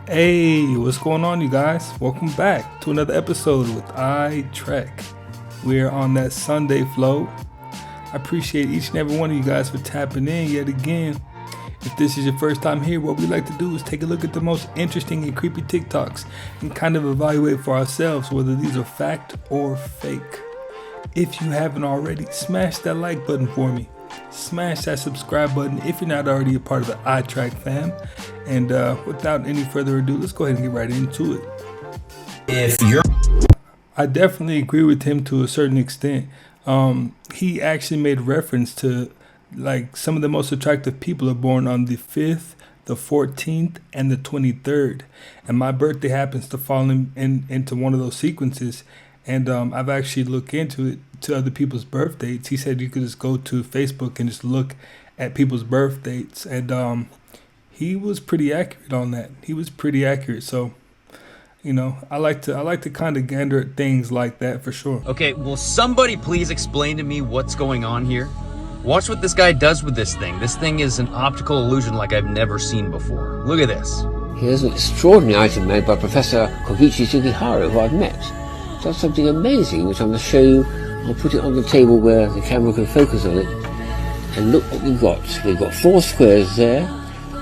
Hey, what's going on, you guys? Welcome back to another episode with Trek. We're on that Sunday flow. I appreciate each and every one of you guys for tapping in yet again. If this is your first time here, what we like to do is take a look at the most interesting and creepy TikToks and kind of evaluate for ourselves whether these are fact or fake. If you haven't already, smash that like button for me. Smash that subscribe button if you're not already a part of the iTrack fam. And without any further ado, let's go ahead and get right into it. I definitely agree with him to a certain extent. He actually made reference to like some of the most attractive people are born on the 5th, the 14th, and the 23rd. And my birthday happens to fall into one of those sequences. And I've actually looked into it to other people's birth dates. He said you could just go to Facebook and just look at people's birth dates. And he was pretty accurate on that. He was pretty accurate. So, you know, I like to kind of gander at things like that for sure. Okay, will somebody please explain to me what's going on here? Watch what this guy does with this thing. This thing is an optical illusion like I've never seen before. Look at this. Here's an extraordinary item made by Professor Kokichi Sugihara, who I've met. Does something amazing, which I'm going to show you. I'll put it on the table where the camera can focus on it. And look what we've got. We've got 4 squares there,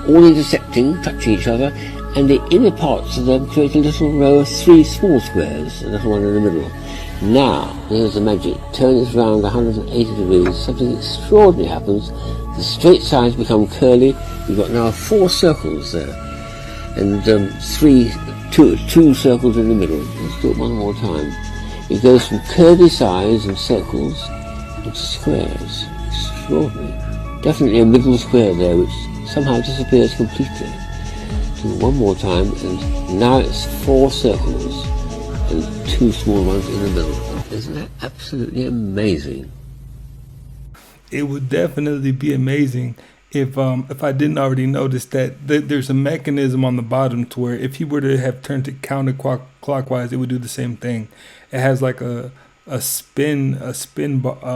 all intersecting, touching each other, and the inner parts of them create a little row of 3 small squares, a little one in the middle. Now, here's the magic. Turn this round 180 degrees, something extraordinary happens. The straight sides become curly. You've got now 4 circles there, and two circles in the middle. Let's do it one more time. It goes from curvy sides and circles into squares. Extraordinary. Definitely a middle square there, which somehow disappears completely. Do it one more time, and now it's 4 circles and 2 small ones in the middle. Isn't that absolutely amazing? It would definitely be amazing if I didn't already notice that there's a mechanism on the bottom to where if he were to have turned it counterclockwise, it would do the same thing. It has like a spin bar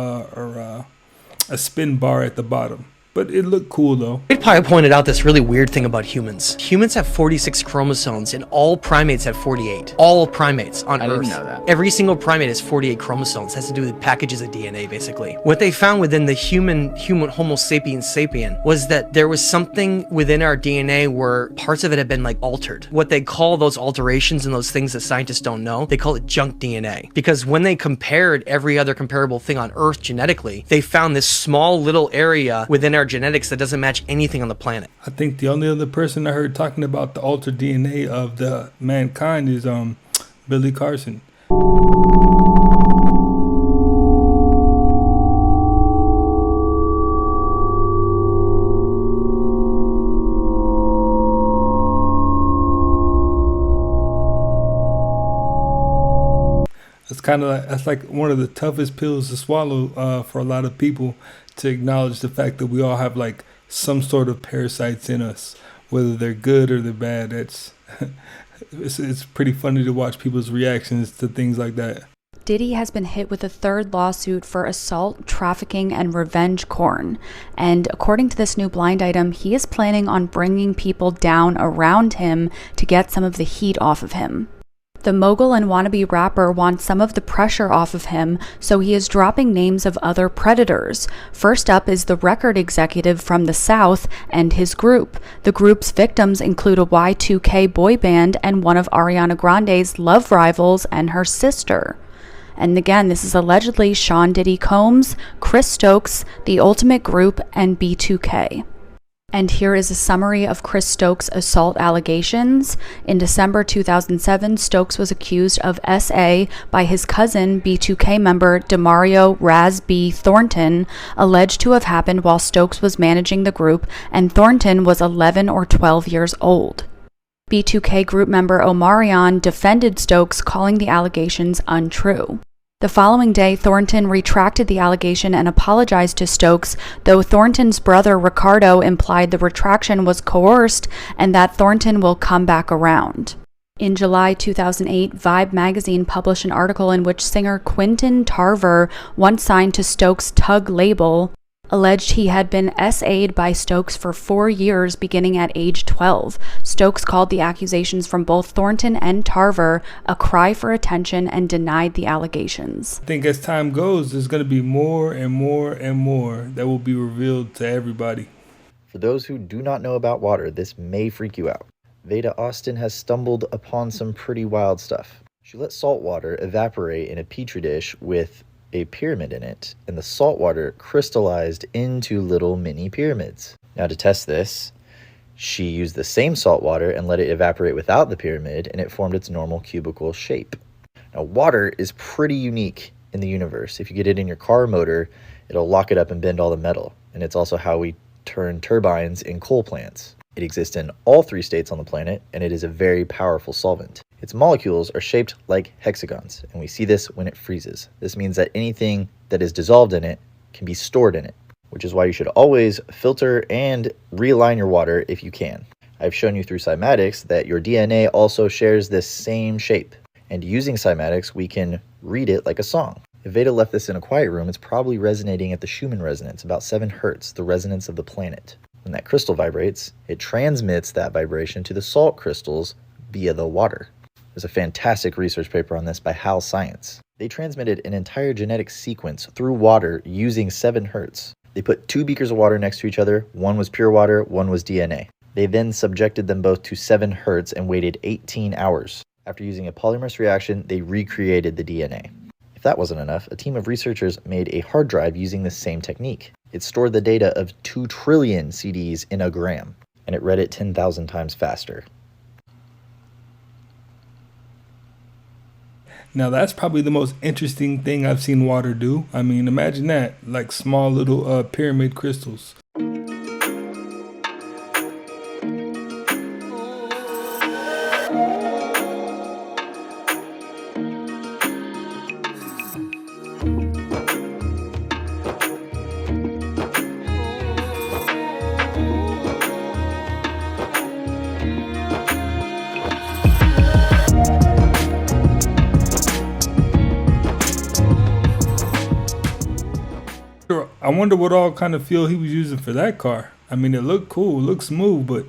at the bottom. But it looked cool though. It probably pointed out this really weird thing about humans. Humans have 46 chromosomes and all primates have 48. All primates on Earth. I didn't know that. Every single primate has 48 chromosomes. It has to do with packages of DNA basically. What they found within the human Homo sapiens sapien was that there was something within our DNA where parts of it had been like altered. What they call those alterations and those things that scientists don't know, they call it junk DNA. Because when they compared every other comparable thing on Earth genetically, they found this small little area within our genetics that doesn't match anything on the planet. I think the only other person I heard talking about the altered DNA of the mankind is Billy Carson. That's like one of the toughest pills to swallow for a lot of people, to acknowledge the fact that we all have like some sort of parasites in us, whether they're good or they're bad. It's pretty funny to watch people's reactions to things like that. Diddy has been hit with a 3rd lawsuit for assault, trafficking, and revenge porn. And according to this new blind item, he is planning on bringing people down around him to get some of the heat off of him. The mogul and wannabe rapper wants some of the pressure off of him, so he is dropping names of other predators. First up is the record executive from the South and his group. The group's victims include a Y2K boy band and one of Ariana Grande's love rivals and her sister. And again, this is allegedly Sean Diddy Combs, Chris Stokes, The Ultimate Group, and B2K. And here is a summary of Chris Stokes' assault allegations. In December 2007, Stokes was accused of SA by his cousin, B2K member Demario Raz B. Thornton, alleged to have happened while Stokes was managing the group and Thornton was 11 or 12 years old. B2K group member Omarion defended Stokes, calling the allegations untrue. The following day, Thornton retracted the allegation and apologized to Stokes, though Thornton's brother Ricardo implied the retraction was coerced and that Thornton will come back around. In July 2008, Vibe magazine published an article in which singer Quentin Tarver, once signed to Stokes' Tug label, alleged he had been SA'd by Stokes for 4 years beginning at age 12. Stokes called the accusations from both Thornton and Tarver a cry for attention and denied the allegations. I think as time goes, there's going to be more and more and more that will be revealed to everybody. For those who do not know about water, this may freak you out. Veda Austin has stumbled upon some pretty wild stuff. She let salt water evaporate in a petri dish with a pyramid in it, and the salt water crystallized into little mini pyramids. Now to test this, she used the same salt water and let it evaporate without the pyramid, and it formed its normal cubical shape. Now water is pretty unique in the universe. If you get it in your car motor, it'll lock it up and bend all the metal, and it's also how we turn turbines in coal plants. It exists in all 3 states on the planet, and it is a very powerful solvent. Its molecules are shaped like hexagons, and we see this when it freezes. This means that anything that is dissolved in it can be stored in it, which is why you should always filter and realign your water if you can. I've shown you through cymatics that your DNA also shares this same shape, and using cymatics, we can read it like a song. If Veda left this in a quiet room, it's probably resonating at the Schumann resonance, about 7 hertz, the resonance of the planet. When that crystal vibrates, it transmits that vibration to the salt crystals via the water. There's a fantastic research paper on this by Hal Science. They transmitted an entire genetic sequence through water using 7 hertz. They put 2 beakers of water next to each other. One was pure water, one was DNA. They then subjected them both to 7 hertz and waited 18 hours. After using a polymerase reaction, they recreated the DNA. If that wasn't enough, a team of researchers made a hard drive using the same technique. It stored the data of 2 trillion CDs in a gram, and it read it 10,000 times faster. Now that's probably the most interesting thing I've seen water do. I mean, imagine that, like small little pyramid crystals. I wonder what all kind of fuel he was using for that car. I mean, it looked cool, it looked smooth, but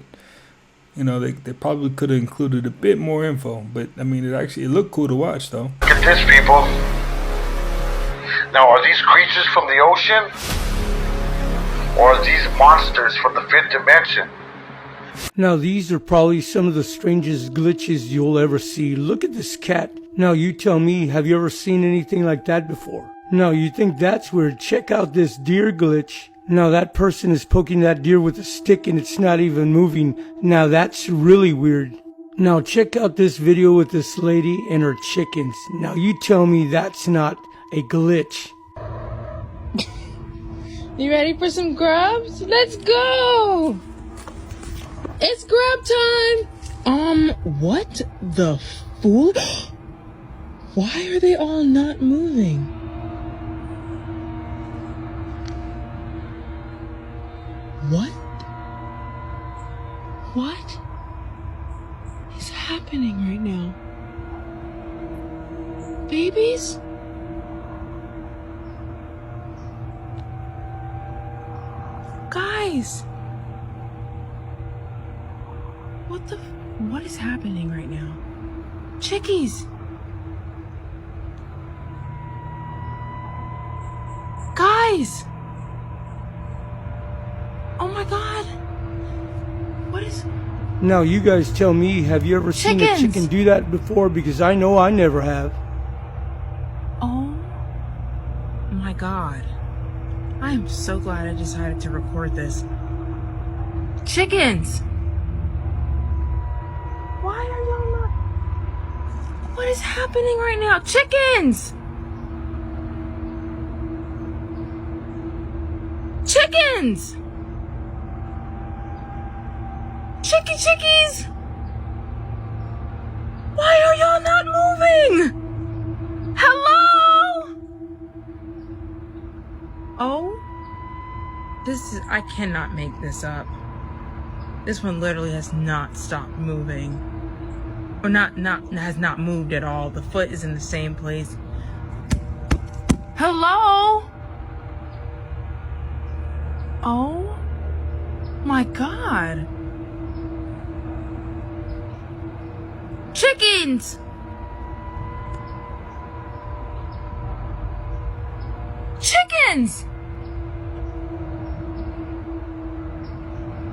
you know, they probably could have included a bit more info. But I mean, it looked cool to watch, though. Look at this, people. Now, are these creatures from the ocean, or are these monsters from the 5th dimension? Now, these are probably some of the strangest glitches you'll ever see. Look at this cat. Now, you tell me, have you ever seen anything like that before? Now, you think that's weird? Check out this deer glitch. Now, that person is poking that deer with a stick and it's not even moving. Now, that's really weird. Now, check out this video with this lady and her chickens. Now, you tell me that's not a glitch. You ready for some grubs? Let's go! It's grub time! What the fool? Why are they all not moving? What? What is happening right now? Babies? Guys! What is happening right now? Chickies! Guys! Oh my god! What is... Now, you guys tell me, have you ever seen a chicken do that before? Because I know I never have. Oh my god. I am so glad I decided to record this. Chickens! Why are y'all not... What is happening right now? Chickens! Chickens! Chickies! Why are y'all not moving? Hello? Oh? I cannot make this up. This one literally has not stopped moving. Or has not moved at all. The foot is in the same place. Hello? Oh my God. Chickens! Chickens!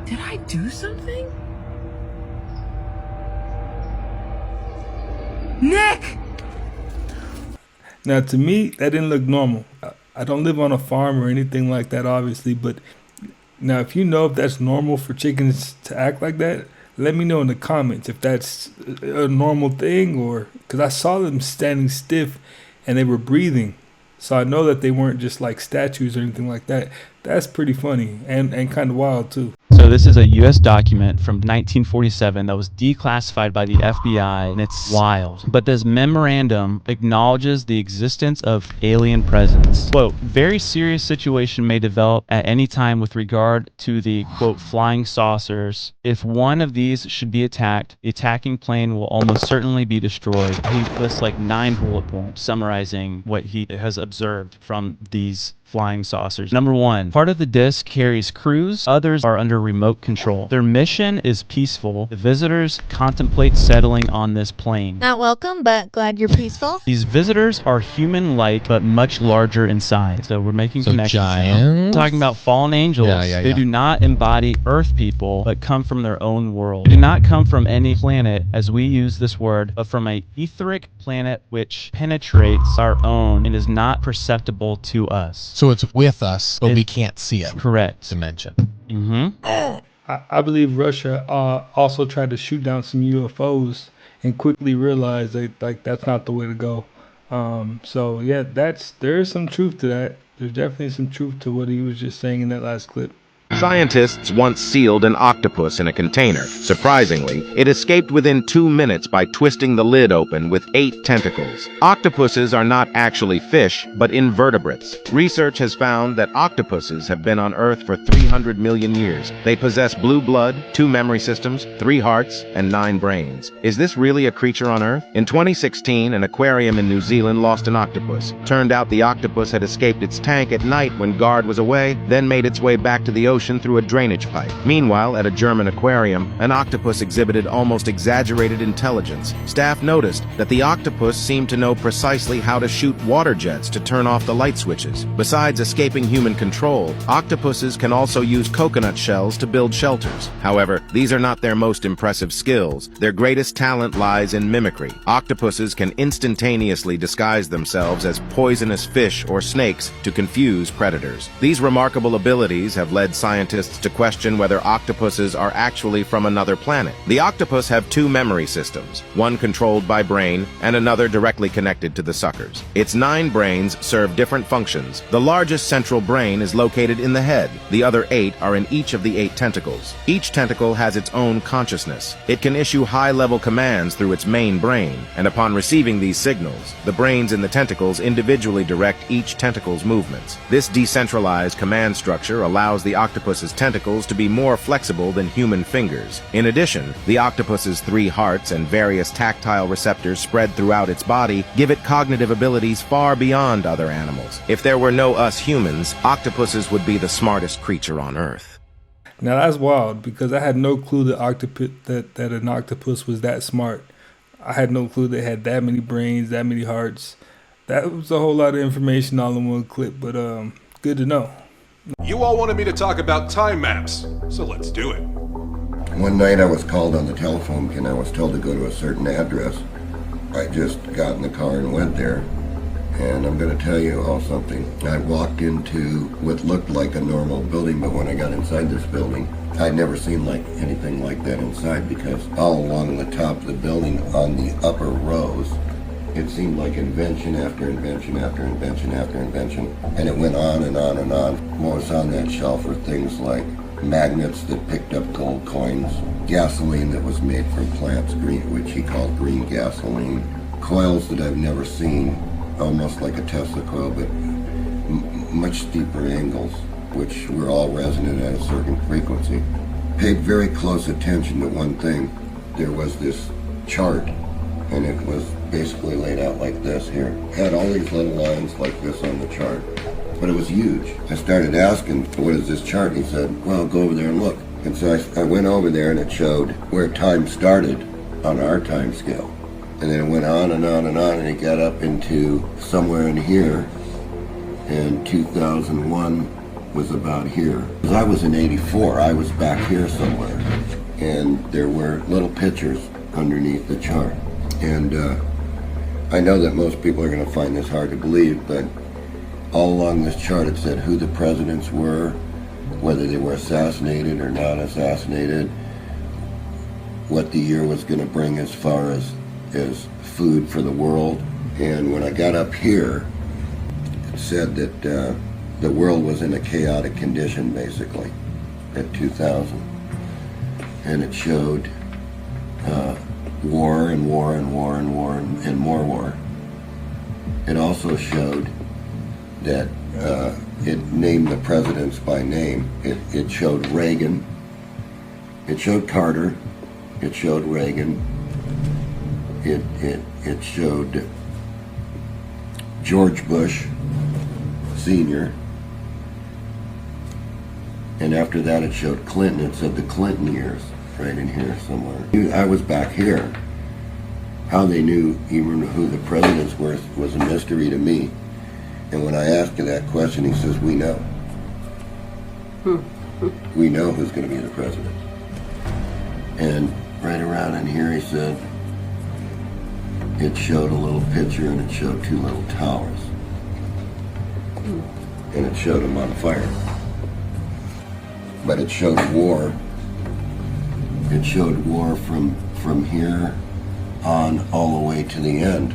Did I do something? Nick! Now, to me, that didn't look normal. I don't live on a farm or anything like that, obviously, but now if you know if that's normal for chickens to act like that, let me know in the comments if that's a normal thing, or because I saw them standing stiff and they were breathing. So I know that they weren't just like statues or anything like that. That's pretty funny and kind of wild too. So this is a U.S. document from 1947 that was declassified by the FBI, and it's wild. But this memorandum acknowledges the existence of alien presence. Quote, very serious situation may develop at any time with regard to the, quote, flying saucers. If one of these should be attacked, the attacking plane will almost certainly be destroyed. He lists like 9 bullet points summarizing what he has observed from these flying saucers. Number 1, part of the disc carries crews, others are under remote control. Their mission is peaceful. The visitors contemplate settling on this plane. Not welcome, but glad you're peaceful. These visitors are human-like, but much larger in size. So we're making connections. Giants? Talking about fallen angels. Yeah. They do not embody Earth people, but come from their own world. They do not come from any planet, as we use this word, but from an etheric planet which penetrates our own and is not perceptible to us. So it's with us, but we can't see it. Correct. Dimension. I believe Russia also tried to shoot down some UFOs and quickly realized that that's not the way to go. So yeah, there's some truth to that. There's definitely some truth to what he was just saying in that last clip. Scientists once sealed an octopus in a container. Surprisingly, it escaped within 2 minutes by twisting the lid open with 8 tentacles. Octopuses are not actually fish, but invertebrates. Research has found that octopuses have been on Earth for 300 million years. They possess blue blood, 2 memory systems, 3 hearts, and 9 brains. Is this really a creature on Earth? In 2016, an aquarium in New Zealand lost an octopus. Turned out the octopus had escaped its tank at night when guard was away, then made its way back to the ocean through a drainage pipe. Meanwhile, at a German aquarium, an octopus exhibited almost exaggerated intelligence. Staff noticed that the octopus seemed to know precisely how to shoot water jets to turn off the light switches. Besides escaping human control, octopuses can also use coconut shells to build shelters. However, these are not their most impressive skills. Their greatest talent lies in mimicry. Octopuses can instantaneously disguise themselves as poisonous fish or snakes to confuse predators. These remarkable abilities have led scientists to question whether octopuses are actually from another planet. The octopus have 2 memory systems, one controlled by brain and another directly connected to the suckers. Its 9 brains serve different functions. The largest central brain is located in the head. The other 8 are in each of the 8 tentacles. Each tentacle has its own consciousness. It can issue high-level commands through its main brain, and upon receiving these signals, the brains in the tentacles individually direct each tentacle's movements. This decentralized command structure allows the octopus's tentacles to be more flexible than human fingers. In addition, the octopus's 3 hearts and various tactile receptors spread throughout its body give it cognitive abilities far beyond other animals. If there were no us humans, octopuses would be the smartest creature on Earth. Now that's wild, because I had no clue that an octopus was that smart. I had no clue they had that many brains, that many hearts. That was a whole lot of information all in one clip, but good to know. You all wanted me to talk about time maps, so let's do it. One night I was called on the telephone and I was told to go to a certain address. I just got in the car and went there. And I'm going to tell you all something. I walked into what looked like a normal building, but when I got inside this building, I'd never seen anything like that inside, because all along the top of the building on the upper rows, it seemed like invention after invention after invention after invention, and it went on and on and on. What was on that shelf were things like magnets that picked up gold coins, gasoline that was made from plants, which he called green gasoline, coils that I've never seen, almost like a Tesla coil, but much steeper angles, which were all resonant at a certain frequency. Paid very close attention to one thing. There was this chart, and it was basically laid out like this here. Had all these little lines like this on the chart. but it was huge. I started asking, what is this chart? And he said, well, go over there and look. And so I went over there, and it showed where time started on our time scale. And then it went on and on and on, and it got up into somewhere in here, and 2001 was about here. Because I was in 84, I was back here somewhere, and there were little pictures underneath the chart. And I know that most people are going to find this hard to believe, but all along this chart it said who the presidents were, whether they were assassinated or not assassinated, what the year was going to bring as far as food for the world. And when I got up here, it said that the world was in a chaotic condition, basically, at 2000. And it showed war and war and war and war and more war. It also showed that it named the presidents by name. It showed Reagan, it showed Carter, it showed Reagan, it showed George Bush Sr., and after that it showed Clinton. It said the Clinton years right in here somewhere. I was back here. How they knew even who the presidents were was a mystery to me. And when I asked him that question, he says, we know. We know who's going to be the president. And right around in here, he said, it showed a little picture, and it showed two little towers. And it showed them on fire. But it showed war. It showed war from here on all the way to the end.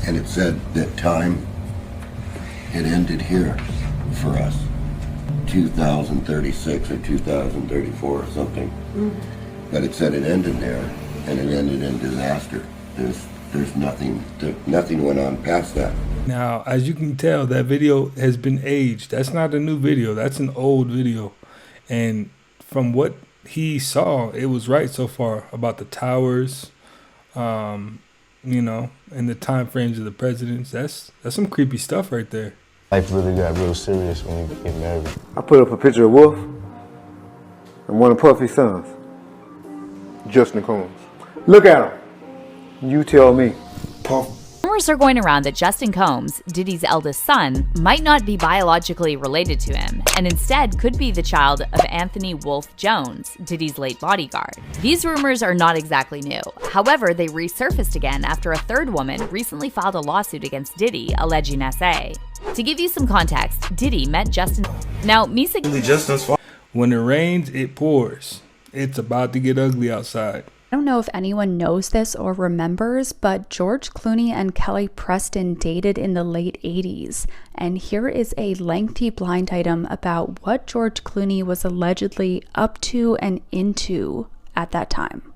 And it said that time, it ended here for us. 2036 or 2034 or something. But it said it ended there, and it ended in disaster. There's nothing went on past that. Now, as you can tell, that video has been aged. That's not a new video. That's an old video. And from what he saw, it was right so far about the towers, you know, and the time frames of the presidents. That's some creepy stuff right there. Life really got real serious when you get married. I put up a picture of Wolf and one of Puffy's sons, Justin Combs. Look at him. You tell me. Rumors are going around that Justin Combs, Diddy's eldest son, might not be biologically related to him, and instead could be the child of Anthony Wolf Jones, Diddy's late bodyguard. These rumors are not exactly new. However, they resurfaced again after a third woman recently filed a lawsuit against Diddy, alleging SA. To give you some context, Diddy met Justin. Now, When it rains, it pours. It's about to get ugly outside. I don't know if anyone knows this or remembers, but George Clooney and Kelly Preston dated in the late 80s. And here is a lengthy blind item about what George Clooney was allegedly up to and into at that time.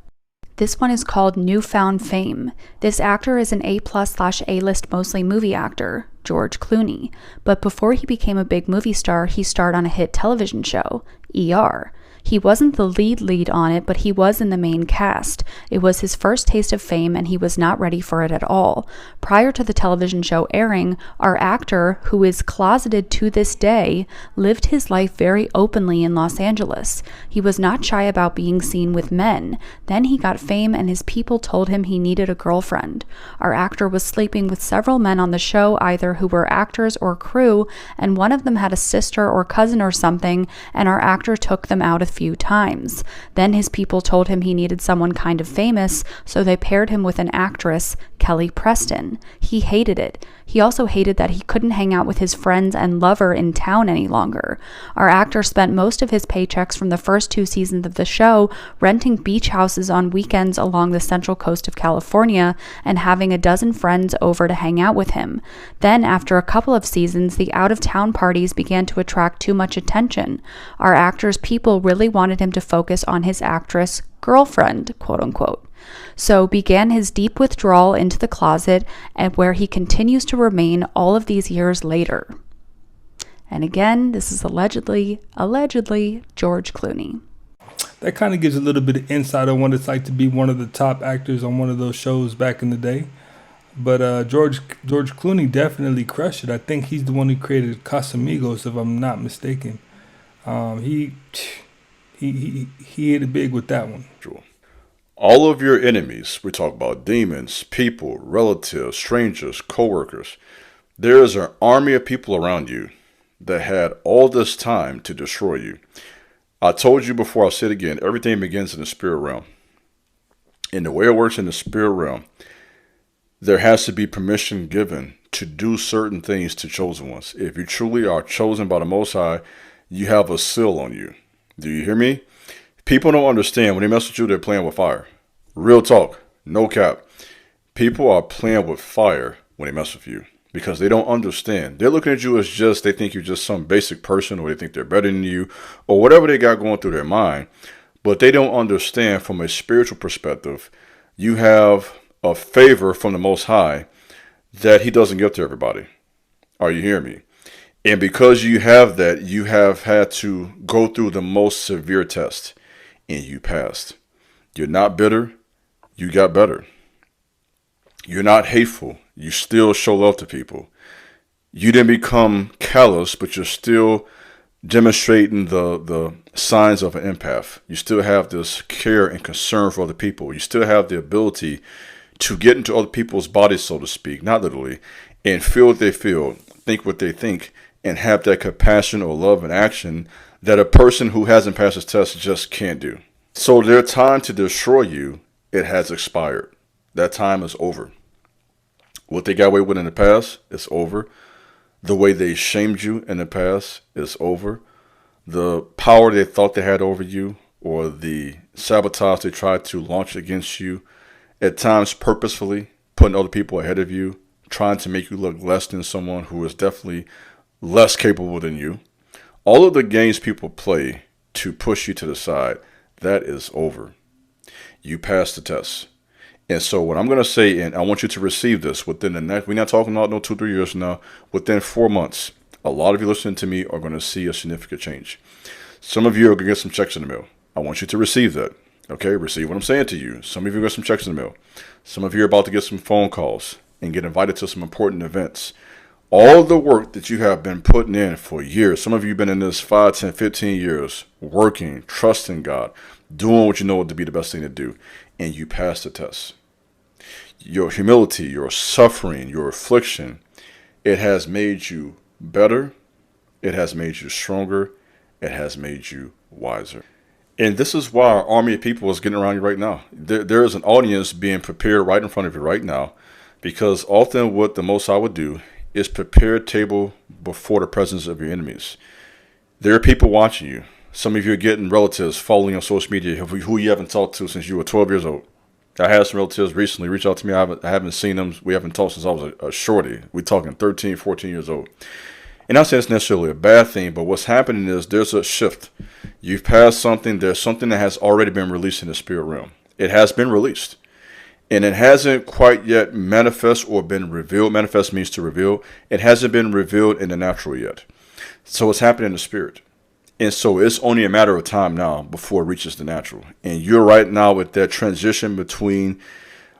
This one is called Newfound Fame. This actor is an A+/A-list mostly movie actor, George Clooney. But before he became a big movie star, he starred on a hit television show, ER. He wasn't the lead on it, but he was in the main cast. It was his first taste of fame, and he was not ready for it at all. Prior to the television show airing, our actor, who is closeted to this day, lived his life very openly in Los Angeles. He was not shy about being seen with men. Then he got fame, and his people told him he needed a girlfriend. Our actor was sleeping with several men on the show, either who were actors or crew, and one of them had a sister or cousin or something, and our actor took them out a few times. Then his people told him he needed someone kind of famous, so they paired him with an actress, Kelly Preston. He hated it. He also hated that he couldn't hang out with his friends and lover in town any longer. Our actor spent most of his paychecks from the first 2 seasons of the show renting beach houses on weekends along the central coast of California and having a dozen friends over to hang out with him. Then, after a couple of seasons, the out-of-town parties began to attract too much attention. Our actor's people really wanted him to focus on his actress girlfriend, quote unquote. So began his deep withdrawal into the closet, and where he continues to remain all of these years later. And again, this is allegedly George Clooney. That kind of gives a little bit of insight on what it's like to be one of the top actors on one of those shows back in the day. But George Clooney definitely crushed it. I think he's the one who created Casamigos, if I'm not mistaken. He hit it big with that one. All of your enemies, we talk about demons, people, relatives, strangers, co-workers. There is an army of people around you that had all this time to destroy you. I told you before, I'll say it again, everything begins in the spirit realm. And the way it works in the spirit realm, there has to be permission given to do certain things to chosen ones. If you truly are chosen by the Most High, you have a seal on you. Do you hear me? People don't understand when they mess with you, they're playing with fire. Real talk, no cap. People are playing with fire when they mess with you because they don't understand. They're looking at you as just, they think you're just some basic person, or they think they're better than you, or whatever they got going through their mind. But they don't understand from a spiritual perspective, you have a favor from the Most High that He doesn't give to everybody. Are you hearing me? And because you have that, you have had to go through the most severe test, and you passed. You're not bitter, you got better. You're not hateful, you still show love to people. You didn't become callous, but you're still demonstrating the signs of an empath. You still have this care and concern for other people. You still have the ability to get into other people's bodies, so to speak, not literally, and feel what they feel, think what they think, and have that compassion or love and action that a person who hasn't passed this test just can't do. So their time to destroy you, it has expired. That time is over. What they got away with in the past is over. The way they shamed you in the past is over. The power they thought they had over you, or the sabotage they tried to launch against you, at times purposefully putting other people ahead of you, trying to make you look less than someone who is definitely less capable than you. All of the games people play to push you to the side, that is over. You passed the test. And so what I'm going to say, and I want you to receive this within the next, we're not talking about no 2-3 years from now, within 4 months, a lot of you listening to me are going to see a significant change. Some of you are going to get some checks in the mail. I want you to receive that. Okay, receive what I'm saying to you. Some of you get some checks in the mail. Some of you are about to get some phone calls and get invited to some important events. All the work that you have been putting in for years, some of you have been in this 5, 10, 15 years, working, trusting God, doing what you know to be the best thing to do, and you passed the test. Your humility, your suffering, your affliction, it has made you better, it has made you stronger, it has made you wiser. And this is why our army of people is getting around you right now. There is an audience being prepared right in front of you right now, because often what the Most High would do is prepare a table before the presence of your enemies. There are people watching you. Some of you are getting relatives following on social media who you haven't talked to since you were 12 years old. I had some relatives recently reach out to me. I haven't seen them. We haven't talked since I was a shorty. We're talking 13, 14 years old. And I'm saying it's necessarily a bad thing, but what's happening is there's a shift. You've passed something. There's something that has already been released in the spirit realm. It has been released. And it hasn't quite yet manifest or been revealed. Manifest means to reveal. It hasn't been revealed in the natural yet. So it's happening in the spirit. And so it's only a matter of time now before it reaches the natural. And you're right now with that transition between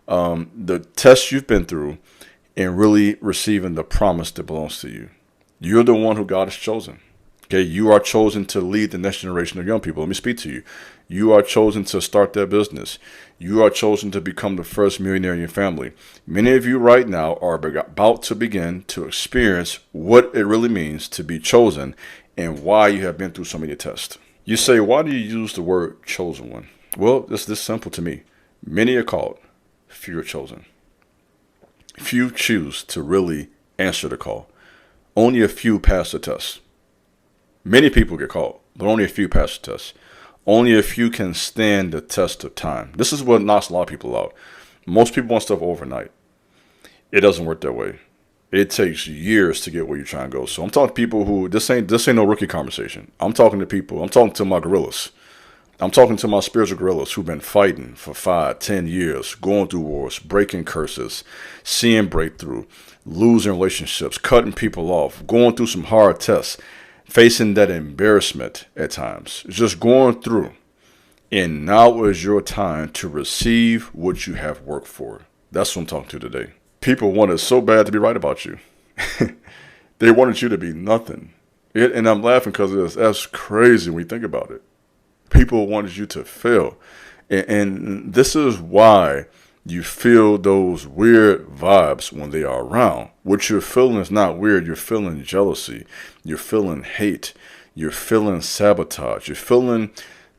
the tests you've been through and really receiving the promise that belongs to you. You're the one who God has chosen. Okay, you are chosen to lead the next generation of young people. Let me speak to you. You are chosen to start that business. You are chosen to become the first millionaire in your family. Many of you right now are about to begin to experience what it really means to be chosen and why you have been through so many tests. You say, why do you use the word chosen one? Well, it's this simple to me. Many are called, few are chosen. Few choose to really answer the call. Only a few pass the test. Many people get called, but only a few pass the test. Only a few can stand the test of time. This is what knocks a lot of people out. Most people want stuff overnight. It doesn't work that way. It takes years to get where you're trying to go. So I'm talking to people who, this ain't no rookie conversation. I'm talking to people, I'm talking to my gorillas. I'm talking to my spiritual gorillas who've been fighting for 5, 10 years, going through wars, breaking curses, seeing breakthrough, losing relationships, cutting people off, going through some hard tests, facing that embarrassment at times, just going through. And now is your time to receive what you have worked for. That's what I'm talking to today. people wanted so bad to be right about you. They wanted you to be nothing. And I'm laughing because that's crazy when you think about it. People wanted you to fail. And this is why you feel those weird vibes when they are around. What you're feeling is not weird. You're feeling jealousy. You're feeling hate. You're feeling sabotage. You're feeling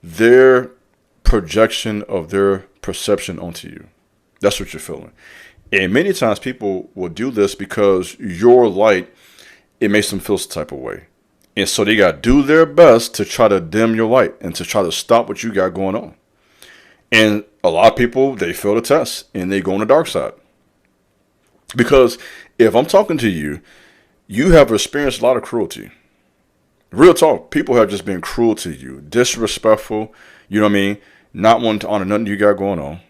their projection of their perception onto you. That's what you're feeling. And many times people will do this because your light, it makes them feel some type of way. And so they got to do their best to try to dim your light and to try to stop what you got going on. And a lot of people, they fail the test and they go on the dark side. Because if I'm talking to you, you have experienced a lot of cruelty. Real talk, people have just been cruel to you, disrespectful, you know what I mean? Not wanting to honor nothing you got going on.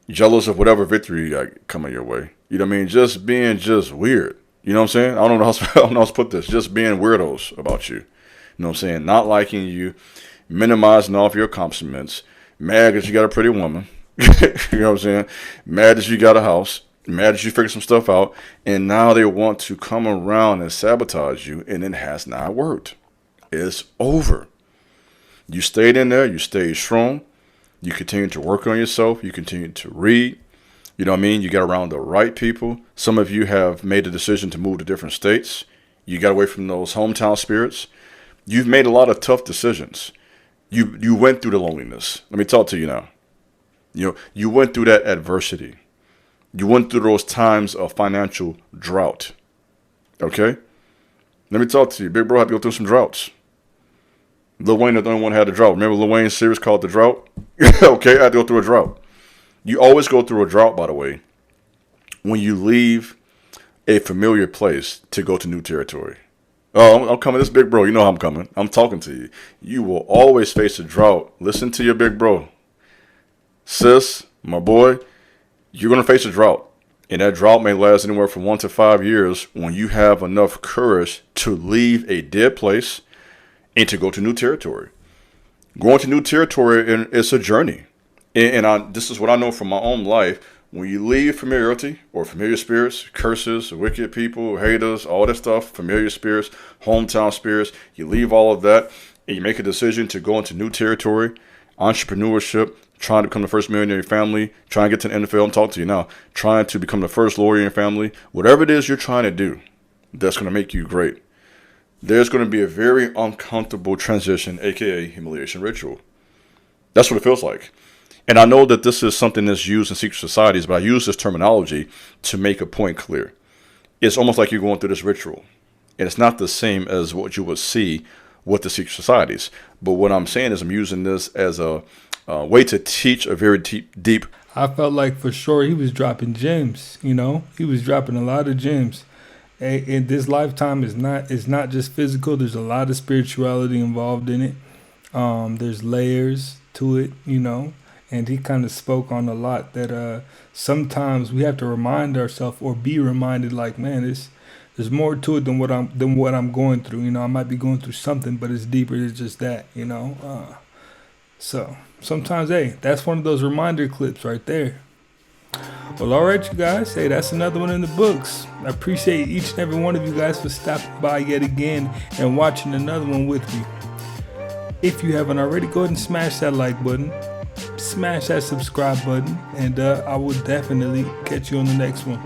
Jealous of whatever victory you got coming your way. You know what I mean? Just being just weird. You know what I'm saying? I don't know how to put this. Just being weirdos about you. You know what I'm saying? Not liking you, minimizing all of your accomplishments, mad that you got a pretty woman. You know what I'm saying? Mad that you got a house, mad that you figured some stuff out, and now they want to come around and sabotage you, and it has not worked. It's over. You stayed in there, you stayed strong, you continue to work on yourself, you continue to read. You know what I mean? You got around the right people. Some of you have made a decision to move to different states. You got away from those hometown spirits. You've made a lot of tough decisions. You went through the loneliness. Let me talk to you now. You went through that adversity. You went through those times of financial drought. Okay? Let me talk to you. Big bro had to go through some droughts. Lil Wayne is the only one who had a drought. Remember Lil Wayne's series called The Drought? Okay, I had to go through a drought. You always go through a drought, by the way, when you leave a familiar place to go to new territory. Oh, I'm coming. This big bro, you know how I'm coming. I'm talking to you. You will always face a drought. Listen to your big bro. Sis, my boy, you're going to face a drought. And that drought may last anywhere from 1 to 5 years when you have enough courage to leave a dead place and to go to new territory. Going to new territory, and it's a journey. And this is what I know from my own life. When you leave familiarity or familiar spirits, curses, wicked people, haters, all that stuff, familiar spirits, hometown spirits, you leave all of that and you make a decision to go into new territory, entrepreneurship, trying to become the first millionaire in your family, trying to get to the NFL, I'm talking to you now, trying to become the first lawyer in your family, whatever it is you're trying to do, that's going to make you great. There's going to be a very uncomfortable transition, aka humiliation ritual. That's what it feels like. And I know that this is something that's used in secret societies, but I use this terminology to make a point clear. It's almost like you're going through this ritual. And it's not the same as what you would see with the secret societies. But what I'm saying is I'm using this as a way to teach a very deep. I felt like for sure he was dropping gems, you know. He was dropping a lot of gems. And this lifetime is not just physical. There's a lot of spirituality involved in it. There's layers to it, you know. And he kind of spoke on a lot that sometimes we have to remind ourselves or be reminded, like, man, there's more to it than what I'm going through. You know, I might be going through something, but it's deeper than just that. You know, so sometimes, hey, that's one of those reminder clips right there. Well, all right, you guys. Hey, that's another one in the books. I appreciate each and every one of you guys for stopping by yet again and watching another one with me. If you haven't already, go ahead and smash that like button. Smash that subscribe button, and I will definitely catch you on the next one.